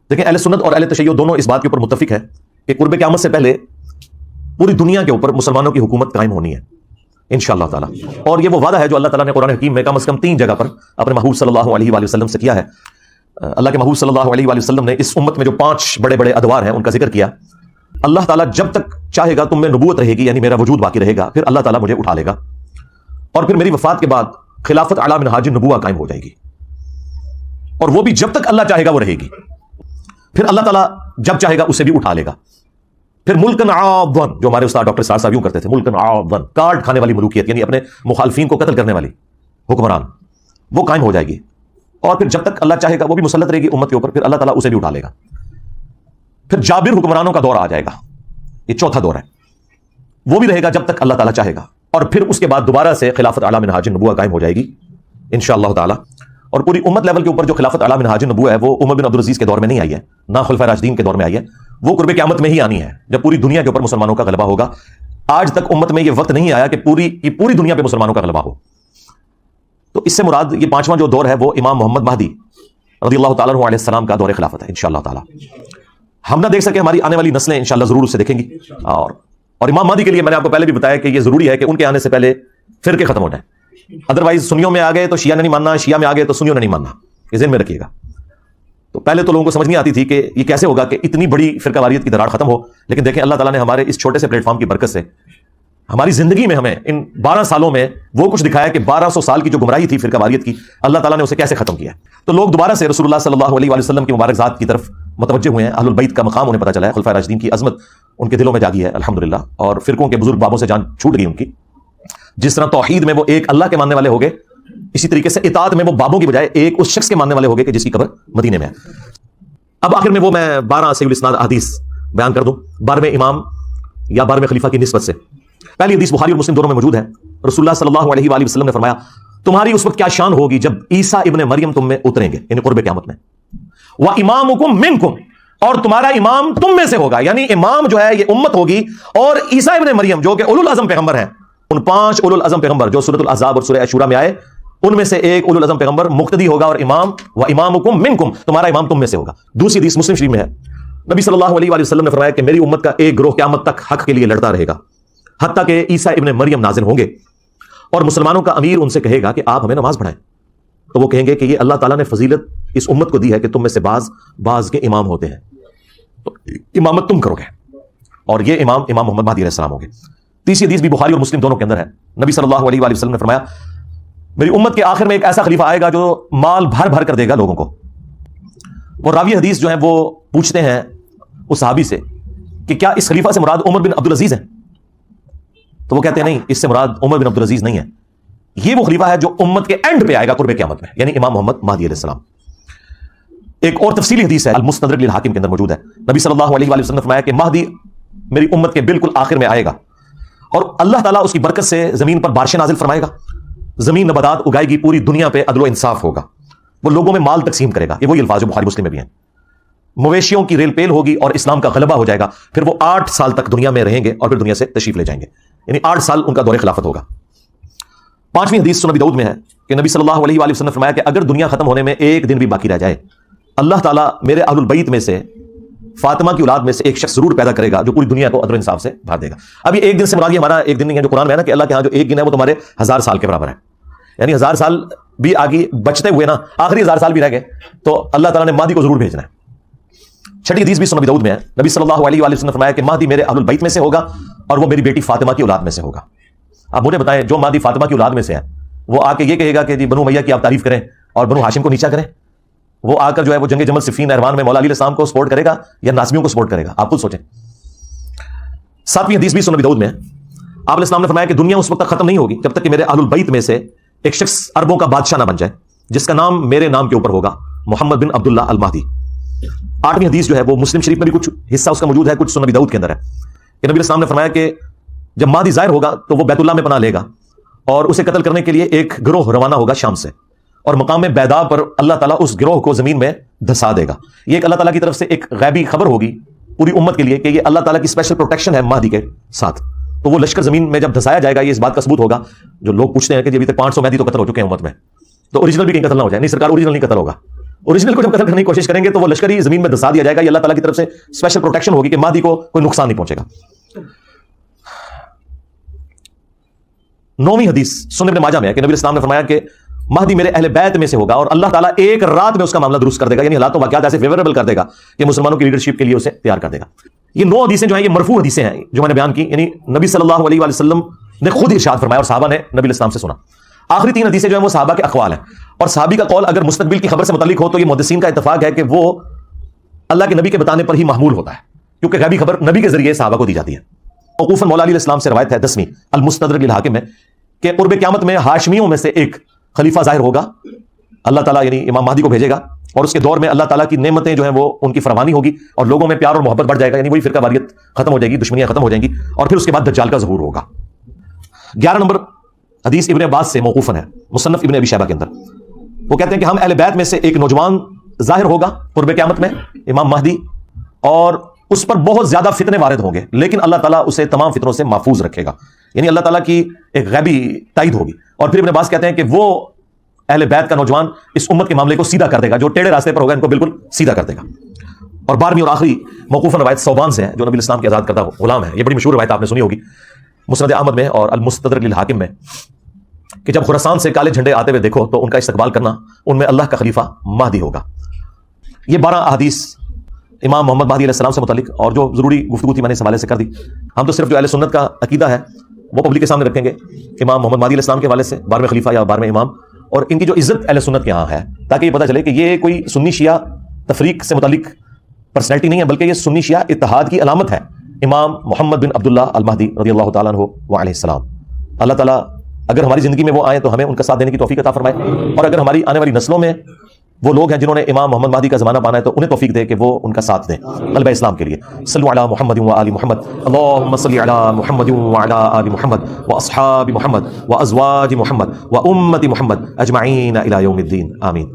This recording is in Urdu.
دیکھیں اہل سنت اور اہل تشیع دونوں اس بات کے اوپر متفق ہے کہ قرب قیامت سے پہلے پوری دنیا کے اوپر مسلمانوں کی حکومت قائم ہونی ہے انشاءاللہ تعالی، اور یہ وہ وعدہ ہے جو اللہ تعالیٰ نے قرآن حکیم میں کم از کم 3 جگہ پر اپنے محبوب صلی اللہ علیہ وآلہ وسلم سے کیا ہے۔ اللہ کے محبوب صلی اللہ علیہ وآلہ وسلم نے اس امت میں جو 5 بڑے بڑے ادوار ہیں ان کا ذکر کیا۔ اللہ تعالیٰ جب تک چاہے گا تم میں نبوت رہے گی، یعنی میرا وجود باقی رہے گا، پھر اللہ تعالیٰ مجھے اٹھا لے گا، اور پھر میری وفات کے بعد خلافت اعلی منہاج النبوہ قائم ہو جائے گی، اور وہ بھی جب تک اللہ چاہے گا وہ رہے گی۔ پھر اللہ تعالیٰ جب چاہے گا اسے بھی اٹھا لے گا۔ پھر ملکن عاضن، جو ہمارے استاد ڈاکٹر صاحب یوں کرتے تھے، ملکن عاضن، کارڈ کھانے والی ملوکیت، یعنی اپنے مخالفین کو قتل کرنے والی حکمران، وہ قائم ہو جائے گی، اور پھر جب تک اللہ چاہے گا وہ بھی مسلط رہے گی امت کے اوپر، پھر اللہ تعالیٰ اسے بھی اٹھا لے گا۔ پھر جابر حکمرانوں کا دور آ جائے گا، یہ چوتھا دور ہے، وہ بھی رہے گا جب تک اللہ تعالیٰ چاہے گا، اور پھر اس کے بعد دوبارہ سے خلافت اعلی منہاج النبوہ قائم ہو جائے گی انشاءاللہ تعالیٰ۔ اور پوری امت لیول کے اوپر جو خلافت اعلی منہاج النبوہ ہے وہ عمر بن عبدالعزیز کے دور میں نہیں آئی ہے، نہ خلفائے راشدین کے دور میں آئی ہے، وہ قرب قیامت میں ہی آنی ہے جب پوری دنیا کے اوپر مسلمانوں کا غلبہ ہوگا۔ آج تک امت میں یہ وقت نہیں آیا کہ پوری دنیا پہ مسلمانوں کا غلبہ ہو۔ تو اس سے مراد یہ 5واں جو دور ہے وہ امام محمد مہدی رضی اللہ تعالیٰ عنہ علیہ السلام کا دور خلافت ہے انشاءاللہ تعالیٰ۔ ہم نہ دیکھ سکے، ہماری آنے والی نسلیں انشاءاللہ ضرور اسے دیکھیں گی، اور امام مہدی کے لیے میں نے آپ کو پہلے بھی بتایا کہ یہ ضروری ہے کہ ان کے آنے سے پہلے فرقے ختم ہو جائیں، ادروائز سنیوں میں آ گئے تو شیعہ نے نہیں ماننا، شیعہ میں آ گئے تو سنیوں نے نہیں ماننا، یہ ذہن میں رکھیے گا۔ تو پہلے تو لوگوں کو سمجھ نہیں آتی تھی کہ یہ کیسے ہوگا کہ اتنی بڑی فرقہ واریت کی دراڑ ختم ہو، لیکن دیکھیں اللہ تعالیٰ نے ہمارے اس چھوٹے سے پلیٹ فارم کی برکت سے ہماری زندگی میں ہمیں ان 12 سالوں میں وہ کچھ دکھایا کہ 1200 سال کی جو گمراہی تھی فرقہ واریت کی، اللہ تعالیٰ نے اسے کیسے ختم کیا۔ تو لوگ دوبارہ سے رسول اللہ صلی اللہ علیہ وآلہ وسلم کی مبارک ذات کی طرف متوجہ ہوئے ہیں، اہل البیت کا مقام انہیں پتہ چلا ہے، خلفائے راشدین کی عظمت ان کے دلوں میں جاگی ہے الحمدللہ، اور فرقوں کے بزرگ بابوں سے جان چھوٹ گئی ان کی۔ جس طرح توحید میں وہ ایک اللہ کے ماننے والے ہو گئے، اسی طریقے سے اطاعت میں وہ بابوں کی بجائے ایک اس شخص کے ماننے والے ہو گئے کہ جس کی قبر مدینے میں ہے۔ اب آخر میں وہ میں 12 صحیح الاسناد احادیث بیان کر دوں 12ویں امام یا 12ویں خلیفہ کی نسبت سے۔ پہلی حدیث بخاری اور مسلم دونوں میں موجود ہے، رسول اللہ صلی اللہ علیہ وآلہ وسلم نے فرمایا تمہاری اس وقت کیا شان ہوگی جب عیسیٰ ابن مریم تم میں اتریں گے، یعنی قرب قیامت میں، وَإِمَامُكُم مِّنكُم، اور تمہارا امام تم میں سے ہوگا، یعنی امام جو ہے یہ امت ہوگی، اور عیسیٰ ابن مریم جو کہ اولو العزم پیغمبر ہیں، ان 5 اولو العزم پیغمبر جو سورۃ الاحزاب اور سورہ عاشوراء میں آئے، ان میں سے ایک اولو العزم پیغمبر مقتدی ہوگا، اور امام وَإِمَامُكُم مِّنكُم، تمہارا امام تم میں سے ہوگا۔ دوسری حدیث مسلم شریف میں ہے، نبی صلی اللہ علیہ وآلہ وسلم نے فرمایا کہ میری امت کا ایک گروہ قیامت تک حق کے لیے لڑتا رہے گا حتیٰ کہ عیسیٰ ابن مریم نازل ہوں گے، اور مسلمانوں کا امیر ان سے کہے گا کہ آپ ہمیں نماز پڑھائیں، تو وہ کہیں گے کہ یہ اللہ تعالیٰ نے فضیلت اس امت کو دی ہے کہ تم میں سے بعض کے امام ہوتے ہیں، تو امامت تم کرو گے، اور یہ امام محمد مہدی علیہ السلام ہوں گے۔ تیسری حدیث بھی بخاری اور مسلم دونوں کے اندر ہے، نبی صلی اللہ علیہ وآلہ وسلم نے فرمایا میری امت کے آخر میں ایک ایسا خلیفہ آئے گا جو مال بھر بھر کر دے گا لوگوں کو۔ وہ راوی حدیث جو ہیں وہ پوچھتے ہیں اس صحابی سے کہ کیا اس خلیفہ سے مراد عمر بن عبدالعزیز ہیں؟ تو وہ کہتے ہیں نہیں، اس سے مراد عمر بن عبدالعزیز نہیں ہے، یہ وہ خلیفہ ہے جو امت کے اینڈ پہ آئے گا قرب قیامت میں، یعنی امام محمد مہدی علیہ السلام۔ ایک اور تفصیلی حدیث ہے المستدرک للحاکم کے اندر موجود ہے، نبی صلی اللہ علیہ وآلہ وسلم نے فرمایا کہ مہدی میری امت کے بالکل آخر میں آئے گا، اور اللہ تعالیٰ اس کی برکت سے زمین پر بارشیں نازل فرمائے گا، زمین نباتات اگائے گی، پوری دنیا پہ عدل و انصاف ہوگا، وہ لوگوں میں مال تقسیم کرے گا، یہ وہی الفاظ جو بخاری مسلم میں بھی ہیں، مویشیوں کی ریل پیل ہوگی اور اسلام کا غلبہ ہو جائے گا، پھر وہ 8 سال تک دنیا میں رہیں گے اور پھر دنیا سے تشریف لے جائیں گے، یعنی 8 سال ان کا دور خلافت ہوگا۔ 5ویں حدیث سنن ابی داؤد میں ہے کہ نبی صلی اللہ علیہ وآلہ وسلم نے فرمایا کہ اگر دنیا ختم ہونے میں ایک دن بھی باقی رہ جائے، اللہ تعالیٰ میرے اہل البیت میں سے فاطمہ کی اولاد میں سے ایک شخص ضرور پیدا کرے گا جو پوری دنیا کو عدل و انصاف سے بھر دے گا۔ اب یہ ایک دن سے مراد یہ ہمارا ایک دن نہیں ہے جو قرآن میں ہے نا کہ اللہ کے ہاں جو ایک دن ہے وہ تمہارے 1000 سال کے برابر ہے، یعنی 1000 سال بھی آگے بچتے ہوئے نا آخری 1000 سال بھی رہ گئے تو اللہ تعالیٰ نے مہدی کو ضرور بھیجنا ہے۔ 6ٹھی حدیث بھی سنن ابی داؤد میں ہے، نبی صلی اللہ علیہ وآلہ وسلم نے فرمایا کہ مہدی میرے اہل البیت میں سے ہوگا اور وہ میری بیٹی فاطمہ کی اولاد میں سے ہوگا۔ اب مجھے بتائیں جو مہدی فاطمہ کی اولاد میں سے ہے وہ آ کے یہ کہے گا کہ جی بنو امیہ کی آپ تعریف کریں اور بنو ہاشم کو نیچا کریں، وہ آ کر جو ہے وہ جنگ جمل صفین احروان میں مولا علی علیہ السلام کو سپورٹ کرے گا یا ناصبیوں کو سپورٹ کرے گا؟ آپ خود سوچیں۔ 7ویں حدیث بھی سنن ابی داؤد میں ہے، آپ علیہ السلام نے فرمایا کہ دنیا اس وقت تک ختم نہیں ہوگی جب تک کہ میرے اہل البیت میں سے ایک شخص عربوں کا بادشاہ نہ بن جائے جس کا نام میرے نام کے اوپر ہوگا، محمد بن عبداللہ المہدی۔ 8ویں حدیث جو ہے وہ مسلم شریف میں بھی کچھ حصہ اس کا موجود ہے، کچھ سنن ابی داؤد کے اندر ہے کہ نبی علیہ السلام نے فرمایا کہ جب مہدی ظاہر ہوگا تو وہ بیت اللہ میں پناہ لے گا اور اسے قتل کرنے کے لیے ایک گروہ روانہ ہوگا شام سے، اور مقام بیضاء پر اللہ تعالیٰ اس گروہ کو زمین میں دھسا دے گا۔ یہ ایک اللہ تعالیٰ کی طرف سے ایک غیبی خبر ہوگی پوری امت کے لیے کہ یہ اللہ تعالیٰ کی اسپیشل پروٹیکشن ہے مہدی کے ساتھ، تو وہ لشکر زمین میں جب دھسایا جائے گا یہ اس بات کا ثبوت ہوگا جو لوگ پوچھتے ہیں کہ ابھی تک 500 مہدی تو قتل ہو چکے ہیں امت میں، تو اوریجنل بھی کہیں قتل نہ ہو جائے، نہیں سرکار اوریجنل نہیں قتل ہوگا، اوریجنل کو جب قتل کرنے کی کوشش کریں گے تو وہ لشکری زمین میں دسا دیا جائے گا. یہ اللہ تعالیٰ کی طرف سے اسپیشل پروٹیکشن ہوگی کہ مہدی کو کوئی نقصان نہیں پہنچے گا. 9ویں حدیث سنن ابن ماجہ میں ہے کہ نبی اسلام نے فرمایا کہ مہدی میرے اہل بیت میں سے ہوگا اور اللہ تعالیٰ ایک رات میں اس کا معاملہ درست کر دے گا, یعنی حالات و واقعات ایسے فیوریبل کر دے گا کہ مسلمانوں کی لیڈرشپ کے لیے اسے تیار کر دے گا. یہ 9 حدیثیں جو ہیں یہ مرفوع حدیثیں ہیں جو میں نے بیان کی, یعنی نبی صلی اللہ علیہ وآلہ وسلم نے خود ارشاد فرمایا اور صحابہ نے نبی الاسلام سے سنا. آخری 3 حدیثیں جو ہیں وہ صحابہ کے اقوال ہیں, اور صحابی کا قول اگر مستقبل کی خبر سے متعلق ہو تو یہ محدثین کا اتفاق ہے کہ وہ اللہ کے نبی کے بتانے پر ہی محمول ہوتا ہے, کیونکہ غیبی خبر نبی کے ذریعے صحابہ کو دی جاتی ہے. موقوفاً مولا علی علیہ السلام سے روایت ہے 10ویں المستدرک للحاکم میں کہ قرب قیامت میں ہاشمیوں میں سے ایک خلیفہ ظاہر ہوگا. اللہ تعالیٰ یعنی امام مہدی کو بھیجے گا اور اس کے دور میں اللہ تعالیٰ کی نعمتیں جو ہیں وہ ان کی فراوانی ہوگی اور لوگوں میں پیار اور محبت بڑھ جائے گا, یعنی وہی فرقہ واریت ختم ہو جائے گی, دشمنیاں ختم ہو جائیں گی, اور پھر اس کے بعد دجال کا ظہور ہوگا. 11 نمبر حدیث ابن عباس سے موقوفاً ہے مصنف ابن ابی شیبہ کے اندر. وہ کہتے ہیں کہ ہم اہل بیت میں سے ایک نوجوان ظاہر ہوگا قرب قیامت میں, امام مہدی, اور اس پر بہت زیادہ فتنے وارد ہوں گے, لیکن اللہ تعالیٰ اسے تمام فتنوں سے محفوظ رکھے گا, یعنی اللہ تعالیٰ کی ایک غیبی تائید ہوگی. اور پھر ابن عباس کہتے ہیں کہ وہ اہل بیت کا نوجوان اس امت کے معاملے کو سیدھا کر دے گا, جو ٹیڑے راستے پر ہوگا ان کو بالکل سیدھا کر دے گا. اور 12ویں اور آخری موقوفاً روایت صوبان سے ہے جو نبی الاسلام کے آزاد کردہ غلام ہے. یہ بڑی مشہور روایت آپ نے سنی ہوگی مسند احمد میں اور المستدرک للحاکم میں, کہ جب خراسان سے کالے جھنڈے آتے ہوئے دیکھو تو ان کا استقبال کرنا, ان میں اللہ کا خلیفہ مہدی ہوگا. یہ 12 احادیث امام محمد مہدی علیہ السلام سے متعلق, اور جو ضروری گفتگو تھی میں نے اس حوالے سے کر دی. ہم تو صرف جو اہل سنت کا عقیدہ ہے وہ پبلک کے سامنے رکھیں گے, امام محمد مہدی علیہ السلام کے حوالے سے 12ویں خلیفہ یا 12ویں امام, اور ان کی جو عزت اہل سنت کے ہاں ہے, تاکہ یہ پتہ چلے کہ یہ کوئی سنی شیعہ تفریق سے متعلق پرسنالٹی نہیں ہے, بلکہ یہ سنی شیعہ اتحاد کی علامت ہے. امام محمد بن عبداللہ المہدی رضی اللہ تعالیٰ عنہ وعلیہ السلام. اللہ تعالیٰ اگر ہماری زندگی میں وہ آئیں تو ہمیں ان کا ساتھ دینے کی توفیق عطا فرمائے, اور اگر ہماری آنے والی نسلوں میں وہ لوگ ہیں جنہوں نے امام محمد مہدی کا زمانہ پانا ہے تو انہیں توفیق دے کہ وہ ان کا ساتھ دیں غلبہ اسلام کے لیے. صلوا علی محمد و آل محمد, اللہم صلی علی محمد و علی آل محمد و اصحاب محمد و ازواج محمد و امت محمد اجمعین الی یوم الدین, آمین.